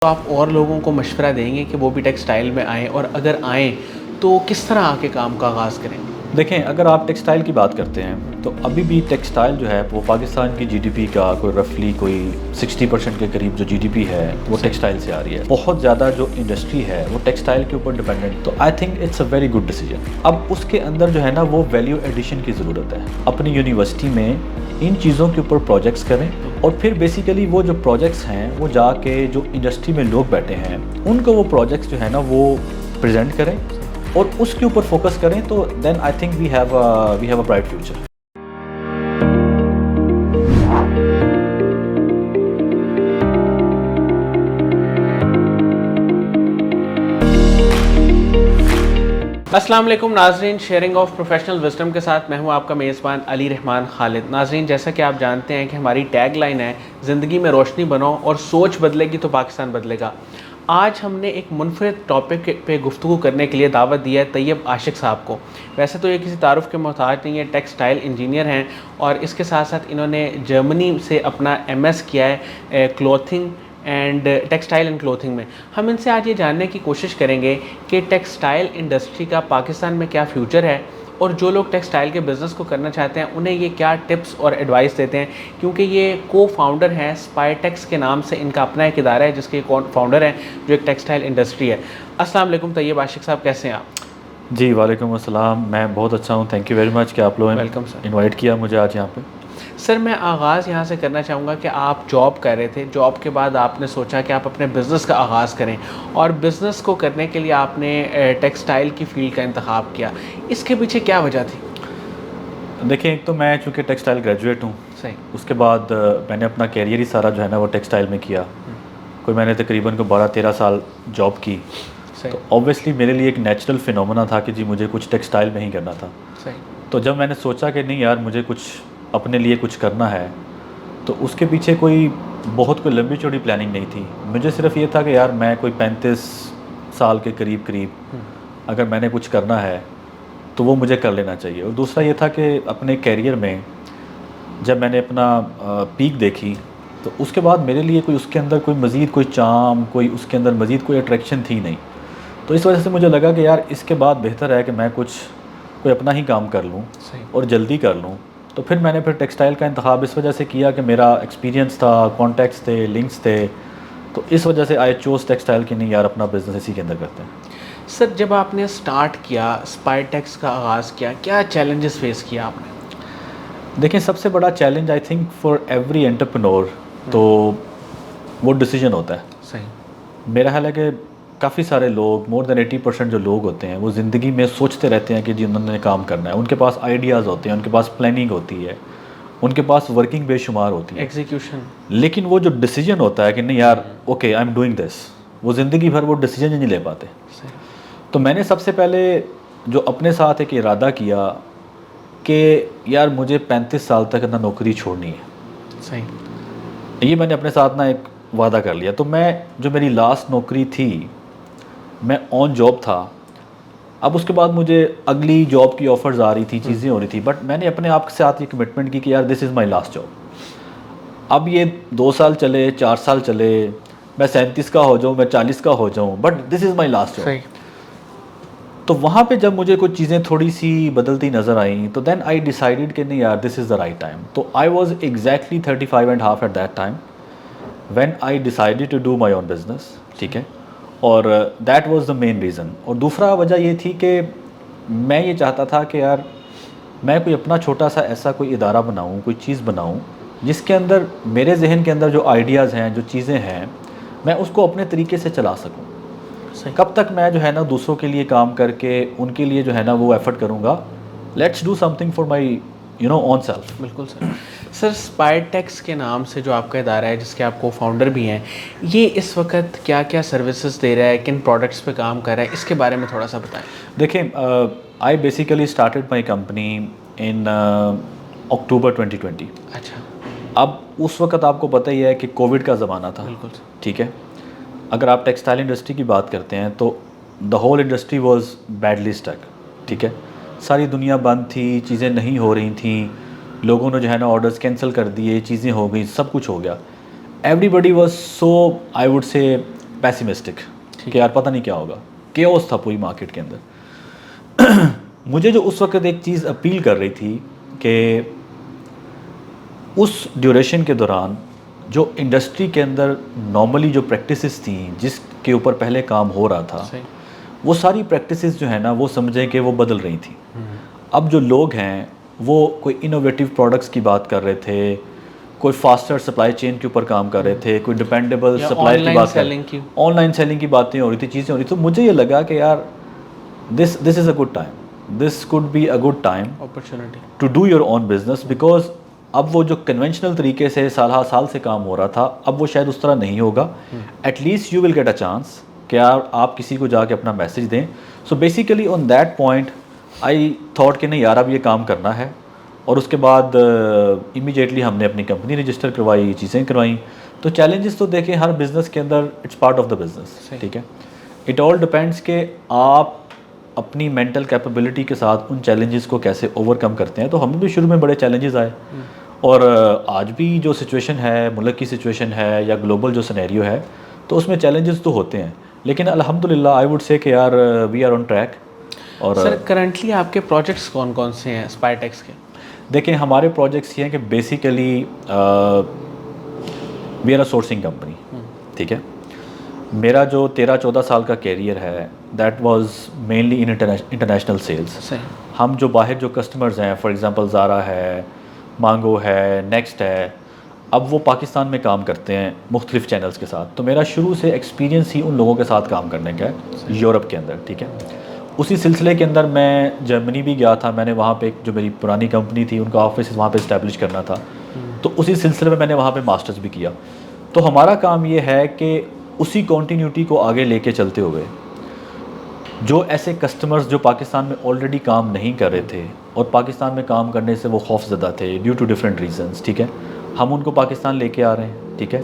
تو آپ اور لوگوں کو مشورہ دیں گے کہ وہ بھی ٹیکسٹائل میں آئیں، اور اگر آئیں تو کس طرح آ کے کام کا آغاز کریں؟ دیکھیں، اگر آپ ٹیکسٹائل کی بات کرتے ہیں تو ابھی بھی ٹیکسٹائل جو ہے وہ پاکستان کی جی ڈی پی کا کوئی رفلی کوئی 60% کے قریب جو جی ڈی پی ہے وہ ٹیکسٹائل سے آ رہی ہے. بہت زیادہ جو انڈسٹری ہے وہ ٹیکسٹائل کے اوپر ڈیپینڈنٹ. تو I think it's a very good decision. اب اس کے اندر جو ہے نا وہ ویلیو ایڈیشن کی ضرورت ہے. اپنی یونیورسٹی میں ان چیزوں کے اوپر پروجیکٹس کریں، اور پھر بیسیکلی وہ جو پروجیکٹس ہیں وہ جا کے جو انڈسٹری میں لوگ بیٹھے ہیں ان کو وہ پروجیکٹس جو ہے نا وہ پریزنٹ کریں اور اس کے اوپر فوکس کریں. تو then I think we have a bright future. السلام علیکم ناظرین، شیئرنگ آف پروفیشنل وزڈم کے ساتھ میں ہوں آپ کا میزبان علی رحمان خالد. ناظرین، جیسا کہ آپ جانتے ہیں کہ ہماری ٹیگ لائن ہے زندگی میں روشنی بنو اور سوچ بدلے گی تو پاکستان بدلے گا. آج ہم نے ایک منفرد ٹاپک پہ گفتگو کرنے کے لیے دعوت دی ہے طیب عاشق صاحب کو. ویسے تو یہ کسی تعارف کے محتاج نہیں ہے، ٹیکسٹائل انجینئر ہیں، اور اس کے ساتھ ساتھ انہوں نے جرمنی سے اپنا ایم ایس کیا ہے clothing and textile and clothing میں. ہم ان سے آج یہ جاننے کی کوشش کریں گے کہ ٹیکسٹائل انڈسٹری کا پاکستان میں کیا فیوچر ہے، اور جو لوگ ٹیکسٹائل کے بزنس کو کرنا چاہتے ہیں انہیں یہ کیا ٹپس اور ایڈوائس دیتے ہیں، کیونکہ یہ کو فاؤنڈر ہیں اسپائٹیکس کے نام سے ان کا اپنا ایک ادارہ ہے جس کے فاؤنڈر ہیں جو ایک ٹیکسٹائل انڈسٹری ہے. السلام علیکم طیب عاشق صاحب، کیسے ہیں آپ؟ جی وعلیکم السلام، میں بہت اچھا ہوں. تھینک یو ویری مچ کہ آپ لوگوں نے ویلکم سر. انوائٹ کیا مجھے آج یہاں پہ. سر، میں آغاز یہاں سے کرنا چاہوں گا کہ آپ جاب کر رہے تھے، جاب کے بعد آپ نے سوچا کہ آپ اپنے بزنس کا آغاز کریں، اور بزنس کو کرنے کے لیے آپ نے ٹیکسٹائل کی فیلڈ کا انتخاب کیا. اس کے پیچھے کیا وجہ تھی؟ دیکھیں، ایک تو میں چونکہ ٹیکسٹائل گریجویٹ ہوں، صحیح. اس کے بعد میں نے اپنا کیریئر ہی سارا جو ہے نا وہ ٹیکسٹائل میں کیا. کوئی میں نے تقریباً 12-13 سال جاب کی. صحیح. تو اوبویسلی میرے لیے ایک نیچرل فینومنا تھا کہ جی مجھے کچھ ٹیکسٹائل میں ہی کرنا تھا. صحیح. تو جب میں نے سوچا کہ نہیں یار مجھے کچھ اپنے لیے کچھ کرنا ہے، تو اس کے پیچھے کوئی لمبی چوڑی پلاننگ نہیں تھی. مجھے صرف یہ تھا کہ یار میں کوئی 35 سال کے قریب اگر میں نے کچھ کرنا ہے تو وہ مجھے کر لینا چاہیے. اور دوسرا یہ تھا کہ اپنے کیریئر میں جب میں نے اپنا پیک دیکھی تو اس کے بعد میرے لیے کوئی اس کے اندر کوئی مزید کوئی چام، کوئی اس کے اندر مزید کوئی اٹریکشن تھی نہیں. تو اس وجہ سے مجھے لگا کہ یار اس کے بعد بہتر ہے کہ میں کوئی اپنا ہی کام کر لوں اور جلدی کر لوں. تو پھر میں نے ٹیکسٹائل کا انتخاب اس وجہ سے کیا کہ میرا ایکسپیرینس تھا، کانٹیکٹس تھے، لنکس تھے. تو اس وجہ سے آئی چوز ٹیکسٹائل کہ نہیں یار اپنا بزنس اسی کے اندر کرتے ہیں. سر، جب آپ نے سٹارٹ کیا، اسپائٹیکس کا آغاز کیا، کیا چیلنجز فیس کیا آپ نے؟ دیکھیں، سب سے بڑا challenge I think for every entrepreneur تو وہ ڈیسیجن ہوتا ہے. صحیح. میرا خیال ہے کہ کافی سارے لوگ، مور دین 80% جو لوگ ہوتے ہیں وہ زندگی میں سوچتے رہتے ہیں کہ جی انہوں نے کام کرنا ہے. ان کے پاس آئیڈیاز ہوتے ہیں، ان کے پاس پلاننگ ہوتی ہے، ان کے پاس ورکنگ بے شمار ہوتی ہے، ایگزیکیوشن. لیکن وہ جو ڈیسیجن ہوتا ہے کہ نہیں یار okay I am doing this, وہ زندگی بھر وہ ڈیسیجن ہی نہیں لے پاتے. تو میں نے سب سے پہلے جو اپنے ساتھ ایک ارادہ کیا کہ یار مجھے 35 سال تک اپنا نوکری چھوڑنی ہے. صحیح. یہ میں نے اپنے ساتھ نا ایک وعدہ کر لیا. تو میں جو میری لاسٹ نوکری تھی میں آن جاب تھا. اب اس کے بعد مجھے اگلی جاب کی آفرز آ رہی تھی، چیزیں ہو رہی تھی، بٹ میں نے اپنے آپ کے ساتھ یہ کمٹمنٹ کی کہ یار this is my last job. اب یہ 2 سال چلے، 4 سال چلے، میں 37 کا ہو جاؤں، میں 40 کا ہو جاؤں، but this is my last job. صحیح. تو وہاں پہ جب مجھے کچھ چیزیں تھوڑی سی بدلتی نظر آئیں تو دین آئی ڈیسائیڈڈ کہ نہیں یار this is the right time. تو I was exactly 35.5 at that time when I decided to do my own business. ٹھیک ہے، اور that was the main reason. اور دوسرا وجہ یہ تھی کہ میں یہ چاہتا تھا کہ یار میں کوئی اپنا چھوٹا سا ایسا کوئی ادارہ بناؤں، کوئی چیز بناؤں جس کے اندر میرے ذہن کے اندر جو آئیڈیاز ہیں، جو چیزیں ہیں، میں اس کو اپنے طریقے سے چلا سکوں. کب تک میں جو ہے نا دوسروں کے لیے کام کر کے ان کے لیے جو ہے نا وہ ایفرٹ کروں گا. Let's do something for my own self. بالکل سر. سر، اسپائٹیکس کے نام سے جو آپ کا ادارہ ہے جس کے آپ کو فاؤنڈر بھی ہیں، یہ اس وقت کیا کیا سروسز دے رہا ہے، کن پروڈکٹس پہ کام کر رہا ہے، اس کے بارے میں تھوڑا سا بتائیں. دیکھیں، I basically started my company in October 2020. اچھا. اب اس وقت آپ کو پتہ ہی ہے کہ کووڈ کا زمانہ تھا. بالکل سر. ٹھیک ہے، اگر آپ ٹیکسٹائل انڈسٹری کی بات کرتے ہیں تو the whole industry was badly stuck. ٹھیک ہے، ساری دنیا بند تھی، چیزیں نہیں ہو رہی تھیں، لوگوں نے جو ہے نا آرڈرز کینسل کر دیے، چیزیں ہو گئیں، سب کچھ ہو گیا. Everybody was so I would say pessimistic کہ یار پتہ نہیں کیا ہوگا. کیوس تھا پوری مارکیٹ کے اندر. مجھے جو اس وقت ایک چیز اپیل کر رہی تھی کہ اس ڈیوریشن کے دوران جو انڈسٹری کے اندر نارملی جو پریکٹسز تھیں جس کے اوپر پہلے کام ہو رہا تھا, وہ ساری پریکٹسز جو ہے نا وہ سمجھیں کہ وہ بدل رہی تھیں. اب جو لوگ ہیں وہ کوئی انوویٹیو پروڈکٹس کی بات کر رہے تھے, کوئی فاسٹر سپلائی چین کے اوپر کام کر رہے تھے, کوئی ڈپینڈیبل سپلائی کی بات کر رہے تھے, آن لائن سیلنگ کی باتیں ہو رہی تھی, چیزیں ہو رہی تھی. تو مجھے یہ لگا کہ یار this is a good time, this could be a good time to do your own business, because اب وہ جو کنونشنل طریقے سے سال ہر سال سے کام ہو رہا تھا اب وہ شاید اس طرح نہیں ہوگا. At least you will get a chance کہ یار آپ کسی کو جا کے اپنا میسج دیں. So basically on that point I thought کہ نہیں یار اب یہ کام کرنا ہے. اور اس کے بعد امیجیٹلی ہم نے اپنی کمپنی رجسٹر کروائی, چیزیں کروائیں. تو چیلنجز تو دیکھیں ہر بزنس کے اندر it's part of the business, ٹھیک ہے. اٹ آل ڈپینڈس کہ آپ اپنی مینٹل کیپیبلٹی کے ساتھ ان چیلنجز کو کیسے اوور کم کرتے ہیں. تو ہمیں بھی شروع میں بڑے چیلنجز آئے, اور آج بھی جو سچویشن ہے, ملک کی سچویشن ہے یا گلوبل جو سینیریو ہے, تو اس میں چیلنجز تو ہوتے ہیں, لیکن الحمدللہ آئی ووڈ سے کہ یار وی آر آن ٹریک. اور سر کرنٹلی آپ کے پروجیکٹس کون کون سے ہیں اسپائٹیکس کے؟ دیکھیں ہمارے پروجیکٹس یہ ہیں کہ basically we are a sourcing company, ٹھیک ہے. میرا جو 13-14 سال کا کیریئر ہے that was mainly in international sales. ہم جو باہر جو کسٹمرز ہیں, فار ایگزامپل زارا ہے, مانگو ہے, نیکسٹ ہے, اب وہ پاکستان میں کام کرتے ہیں مختلف چینلز کے ساتھ. تو میرا شروع سے ایکسپیرینس ہی ان لوگوں کے ساتھ کام کرنے کا ہے یورپ کے اندر, ٹھیک ہے. اسی سلسلے کے اندر میں جرمنی بھی گیا تھا. میں نے وہاں پہ جو میری پرانی کمپنی تھی ان کا آفس وہاں پہ اسٹیبلش کرنا تھا, تو اسی سلسلے میں نے وہاں پہ ماسٹرز بھی کیا. تو ہمارا کام یہ ہے کہ اسی کنٹینیوٹی کو آگے لے کے چلتے ہوئے جو ایسے کسٹمرز جو پاکستان میں آلریڈی کام نہیں کر رہے تھے اور پاکستان میں کام کرنے سے وہ خوف زدہ تھے ڈیو ٹو ڈفرینٹ ریزنس, ٹھیک ہے, ہم ان کو پاکستان لے کے آ رہے ہیں, ٹھیک ہے.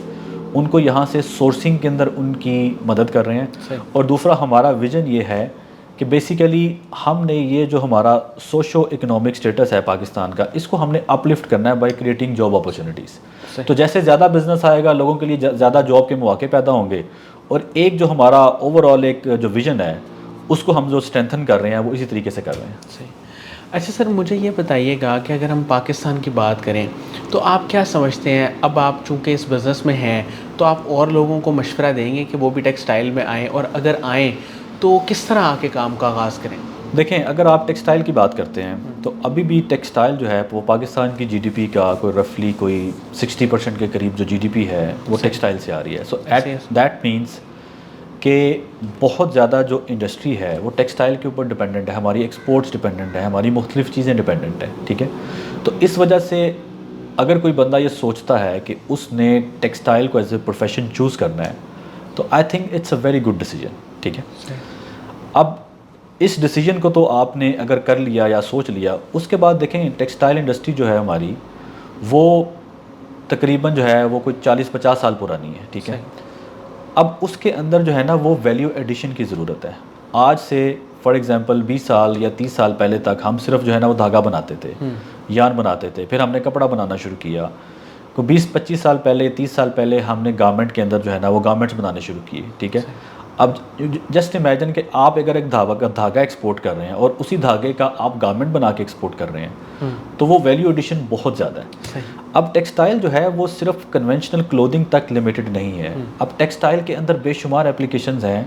ان کو یہاں سے سورسنگ کے اندر ان کی مدد کر رہے ہیں. اور دوسرا ہمارا ویژن یہ ہے کہ بیسیکلی ہم نے یہ جو ہمارا سوشو اکنامک سٹیٹس ہے پاکستان کا, اس کو ہم نے اپ لفٹ کرنا ہے بائی کریٹنگ جاب اپرچونیٹیز. تو جیسے زیادہ بزنس آئے گا لوگوں کے لیے زیادہ جاب کے مواقع پیدا ہوں گے, اور ایک جو ہمارا اوور آل ایک جو ویژن ہے اس کو ہم جو اسٹرینتھن کر رہے ہیں وہ اسی طریقے سے کر رہے ہیں. صحیح. اچھا سر مجھے یہ بتائیے گا کہ اگر ہم پاکستان کی بات کریں تو آپ کیا سمجھتے ہیں, اب آپ چونکہ اس بزنس میں ہیں تو آپ اور لوگوں کو مشورہ دیں گے کہ وہ بھی ٹیکسٹائل میں آئیں, اور اگر آئیں تو کس طرح آ کے کام کا آغاز کریں؟ دیکھیں اگر آپ ٹیکسٹائل کی بات کرتے ہیں تو ابھی بھی ٹیکسٹائل جو ہے وہ پاکستان کی جی ڈی پی کا کوئی رفلی کوئی 60% کے قریب جو جی ڈی پی ہے وہ ٹیکسٹائل سے آ رہی ہے. سو دیٹ مینس کہ بہت زیادہ جو انڈسٹری ہے وہ ٹیکسٹائل کے اوپر ڈپینڈنٹ ہے, ہماری ایکسپورٹس ڈپینڈنٹ ہے, ہماری مختلف چیزیں ڈپینڈنٹ ہیں, ٹھیک ہے. تو اس وجہ سے اگر کوئی بندہ یہ سوچتا ہے کہ اس نے ٹیکسٹائل کو ایز اے پروفیشن چوز کرنا ہے تو I think it's a very good decision, ٹھیک ہے. اب اس ڈیسیجن کو تو آپ نے اگر کر لیا یا سوچ لیا, اس کے بعد دیکھیں ٹیکسٹائل انڈسٹری جو ہے ہماری وہ تقریباً جو ہے وہ کوئی 40-50 سال پرانی ہے, ٹھیک ہے. اب اس کے اندر جو ہے نا وہ ویلیو ایڈیشن کی ضرورت ہے. آج سے فار ایگزامپل 20 سال یا 30 سال پہلے تک ہم صرف جو ہے نا وہ دھاگا بناتے تھے, یارن بناتے تھے, پھر ہم نے کپڑا بنانا شروع کیا. کوئی 20-25 سال پہلے 30 سال پہلے ہم نے گارمنٹ کے اندر جو ہے نا وہ گارمنٹس بنانے شروع کیے, ٹھیک ہے. اب جسٹ امیجن کہ آپ اگر ایک دھاگا ایکسپورٹ کر رہے ہیں اور اسی دھاگے کا آپ گارمنٹ بنا کے ایکسپورٹ کر رہے ہیں تو وہ ویلیو ایڈیشن بہت زیادہ ہے. اب ٹیکسٹائل جو ہے وہ صرف کنونشنل کلودنگ تک لمیٹڈ نہیں ہے. اب ٹیکسٹائل کے اندر بے شمار اپلیکیشنز ہیں,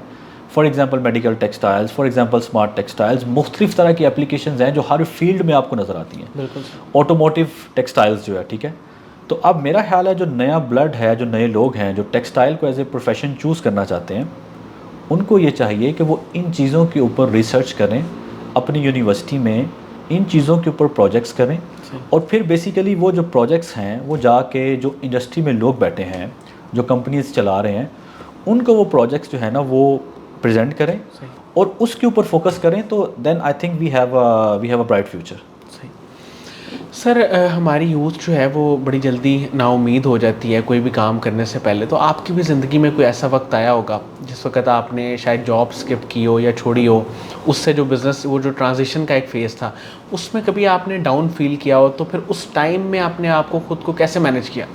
for example medical textiles, for example smart textiles, مختلف طرح کی اپلیکیشنز ہیں جو ہر فیلڈ میں آپ کو نظر آتی ہیں. آٹوموٹیو ٹیکسٹائلز جو ہے, ٹھیک ہے. تو اب میرا خیال ہے جو نیا بلڈ ہے, جو نئے لوگ ہیں جو ٹیکسٹائل کو ایز اے پروفیشن چوز کرنا چاہتے ہیں, ان کو یہ چاہیے کہ وہ ان چیزوں کے اوپر ریسرچ کریں, اپنی یونیورسٹی میں ان چیزوں کے اوپر پروجیکٹس کریں, اور پھر بیسیکلی وہ جو پروجیکٹس ہیں وہ جا کے جو انڈسٹری میں لوگ بیٹھے ہیں, جو کمپنیز چلا رہے ہیں, ان کو وہ پروجیکٹس جو ہے نا وہ پریزنٹ کریں اور اس کے اوپر فوکس کریں. تو then I think we have a bright future. Sir ہماری یوتھ جو ہے وہ بڑی جلدی نا امید ہو جاتی ہے کوئی بھی کام کرنے سے پہلے. تو آپ کی بھی زندگی میں کوئی ایسا وقت آیا ہوگا جس وقت آپ نے شاید جاب اسکپ کی ہو یا چھوڑی ہو, اس سے جو بزنس وہ جو ٹرانزیشن کا ایک فیز تھا اس میں کبھی آپ نے ڈاؤن فیل کیا ہو, تو پھر اس ٹائم میں آپ نے آپ کو خود کو کیسے مینیج کیا؟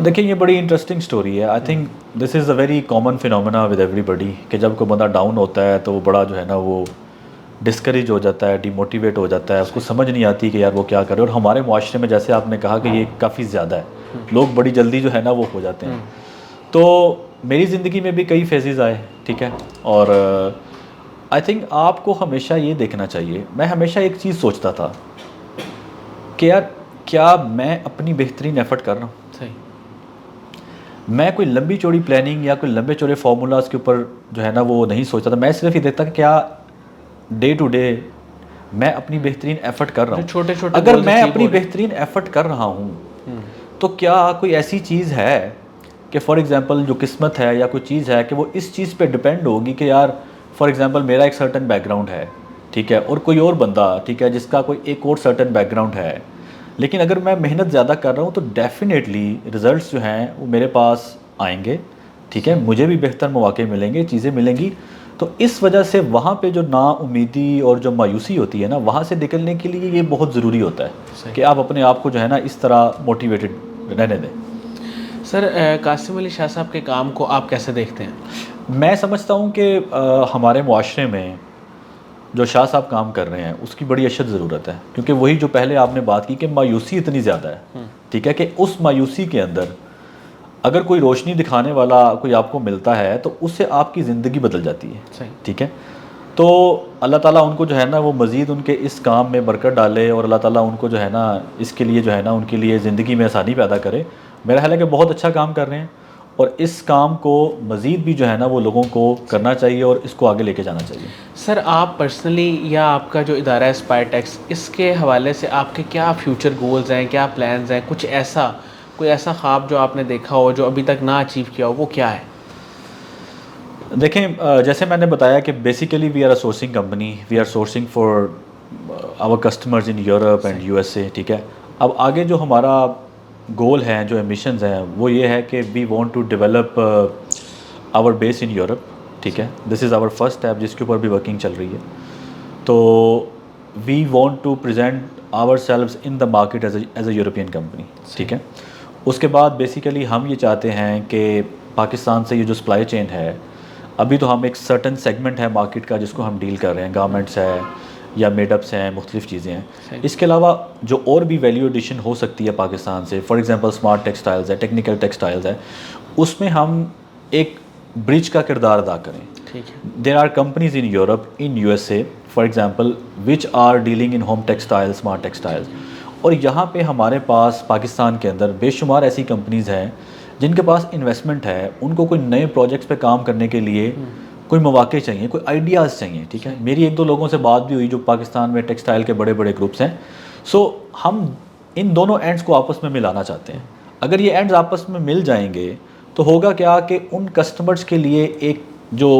دیکھیں یہ بڑی انٹرسٹنگ سٹوری ہے. I think this is a very common phenomena with everybody کہ جب کوئی بندہ ڈاؤن ہوتا ہے تو وہ بڑا جو ہے نا وہ ڈسکریج ہو جاتا ہے, ڈی موٹیویٹ ہو جاتا ہے, اس کو سمجھ نہیں آتی کہ یار وہ کیا کرے. اور ہمارے معاشرے میں جیسے آپ نے کہا کہ یہ کافی زیادہ ہے, لوگ بڑی جلدی جو ہے نا وہ ہو جاتے ہیں. تو میری زندگی میں بھی کئی فیزز آئے, ٹھیک ہے, اور آئی تھنک آپ کو ہمیشہ یہ دیکھنا چاہیے. میں ہمیشہ ایک چیز سوچتا تھا کہ یار کیا میں اپنی بہترین ایفرٹ کر رہا ہوں. میں کوئی لمبی چوڑی پلاننگ یا کوئی لمبے چوڑے فارمولاز کے اوپر جو ہے نا وہ نہیں سوچتا تھا. میں صرف یہ دیکھتا کہ کیا ڈے ٹو ڈے میں اپنی بہترین ایفرٹ کر رہا ہوں. اگر میں اپنی بہترین ایفرٹ کر رہا ہوں تو کیا کوئی ایسی چیز ہے کہ فار ایگزامپل جو قسمت ہے یا کوئی چیز ہے کہ وہ اس چیز پہ ڈپینڈ ہوگی کہ یار فار ایگزامپل میرا ایک سرٹن بیک گراؤنڈ ہے, ٹھیک ہے, اور کوئی اور بندہ, ٹھیک ہے, جس کا کوئی ایک اور سرٹن بیک گراؤنڈ ہے, لیکن اگر میں محنت زیادہ کر رہا ہوں تو ڈیفینیٹلی ریزلٹس جو ہیں وہ میرے پاس آئیں گے, ٹھیک ہے, مجھے بھی بہتر مواقع ملیں گے, چیزیں ملیں گی. تو اس وجہ سے وہاں پہ جو نا امیدی اور جو مایوسی ہوتی ہے نا, وہاں سے نکلنے کے لیے یہ بہت ضروری ہوتا ہے کہ آپ اپنے آپ کو جو ہے نا اس طرح موٹیویٹڈ رہنے دیں. سر قاسم علی شاہ صاحب کے کام کو آپ کیسے دیکھتے ہیں؟ میں سمجھتا ہوں کہ ہمارے معاشرے میں جو شاہ صاحب کام کر رہے ہیں اس کی بڑی اشد ضرورت ہے, کیونکہ وہی جو پہلے آپ نے بات کی کہ مایوسی اتنی زیادہ ہے, ٹھیک ہے, کہ اس مایوسی کے اندر اگر کوئی روشنی دکھانے والا کوئی آپ کو ملتا ہے تو اس سے آپ کی زندگی بدل جاتی ہے, ٹھیک ہے. تو اللہ تعالیٰ ان کو جو ہے نا وہ مزید ان کے اس کام میں برکت ڈالے, اور اللہ تعالیٰ ان کو جو ہے نا اس کے لیے جو ہے نا ان کے لیے زندگی میں آسانی پیدا کرے. میرا خیال ہے کہ بہت اچھا کام کر رہے ہیں, اور اس کام کو مزید بھی جو ہے نا وہ لوگوں کو کرنا چاہیے اور اس کو آگے لے کے جانا چاہیے. سر آپ پرسنلی یا آپ کا جو ادارہ ہے اسپائر ٹیکس, اس کے حوالے سے آپ کے کیا فیوچر گولز ہیں, کیا پلانز ہیں, کچھ ایسا کوئی ایسا خواب جو آپ نے دیکھا ہو جو ابھی تک نہ اچیو کیا ہو, وہ کیا ہے؟ دیکھیں جیسے میں نے بتایا کہ basically we are a sourcing company, we are sourcing for our customers in Europe and U S A, ٹھیک ہے. اب آگے جو ہمارا گول ہے, جو ایمبیشنز ہیں, وہ یہ ہے کہ we want to develop our base in Europe, ٹھیک ہے. دس از آور فرسٹ اسٹیپ جس کے اوپر بھی ورکنگ چل رہی ہے. تو we want to present ourselves in the market as a European company, ٹھیک ہے. اس کے بعد بیسیکلی ہم یہ چاہتے ہیں کہ پاکستان سے یہ جو سپلائی چین ہے, ابھی تو ہم ایک سرٹن سیگمنٹ ہے مارکیٹ کا جس کو ہم ڈیل کر رہے ہیں, گارمنٹس ہے یا میڈ اپس ہیں, مختلف چیزیں ہیں. اس کے علاوہ جو اور بھی ویلیو ایڈیشن ہو سکتی ہے پاکستان سے, فار ایگزامپل اسمارٹ ٹیکسٹائلز ہے, ٹیکنیکل ٹیکسٹائلز ہے, اس میں ہم ایک برج کا کردار ادا کریں. There are companies in Europe, in U S A for example, which are dealing in home textile, smart textiles, اور یہاں پہ ہمارے پاس پاکستان کے اندر بے شمار ایسی کمپنیز ہیں جن کے پاس انویسٹمنٹ ہے, ان کو کوئی نئے پروجیکٹس پہ کام کرنے کے لیے کوئی مواقع چاہیے, کوئی آئیڈیاز چاہیے, ٹھیک ہے. میری ایک دو لوگوں سے بات بھی ہوئی جو پاکستان میں ٹیکسٹائل کے بڑے بڑے گروپس ہیں. سو ہم ان دونوں اینڈز کو آپس میں ملانا چاہتے ہیں. اگر یہ اینڈز آپس میں مل جائیں گے تو ہوگا کیا کہ ان کسٹمرز کے لیے ایک جو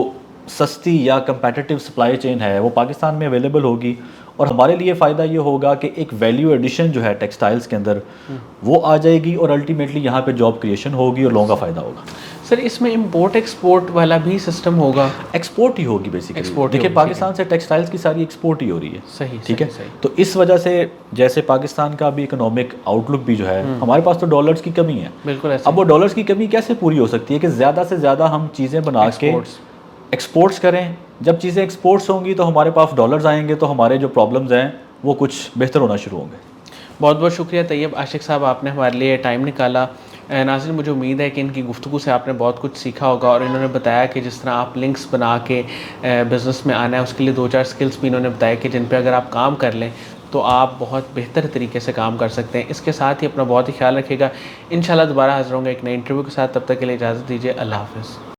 سستی یا کمپیٹیٹیو سپلائی چین ہے وہ پاکستان میں اویلیبل ہوگی, اور ہمارے لیے فائدہ یہ ہوگا کہ ایک ویلیو ایڈیشن جو ہے ٹیکسٹائلز کے اندر وہ آ جائے گی, اور الٹیمیٹلی یہاں پہ جاب کریشن ہوگی اور لوگوں کا فائدہ ہوگا. سر اس میں امپورٹ ایکسپورٹ والا بھی سسٹم ہوگا؟ ایکسپورٹ ہی ہوگی بیسیکلی. دیکھیں پاکستان سے ٹیکسٹائلز کی ساری ایکسپورٹ ہی ہو رہی ہے, صحیح, ٹھیک ہے. تو اس وجہ سے جیسے پاکستان کا بھی اکنامک آؤٹ لک بھی جو ہے, ہمارے پاس تو ڈالرز کی کمی ہے. بالکل. اب وہ ڈالرز کی کمی کیسے پوری ہو سکتی ہے کہ زیادہ سے زیادہ ہم چیزیں بنا کے ایکسپورٹس کریں. جب چیزیں ایکسپورٹس ہوں گی تو ہمارے پاس ڈالرز آئیں گے, تو ہمارے جو پرابلمز ہیں وہ کچھ بہتر ہونا شروع ہوں گے. بہت بہت شکریہ طیب عاشق صاحب, آپ نے ہمارے لیے ٹائم نکالا. ناظرین مجھے امید ہے کہ ان کی گفتگو سے آپ نے بہت کچھ سیکھا ہوگا, اور انہوں نے بتایا کہ جس طرح آپ لنکس بنا کے بزنس میں آنا ہے, اس کے لیے 2-4 سکلز بھی انہوں نے بتایا کہ جن پہ اگر آپ کام کر لیں تو آپ بہت بہتر طریقے سے کام کر سکتے ہیں. اس کے ساتھ ہی اپنا بہت ہی خیال رکھیے گا. انشاءاللہ دوبارہ حاضر ہوں گے ایک نئے انٹرویو کے ساتھ. تب تک کے لیے اجازت دیجیے. اللہ حافظ.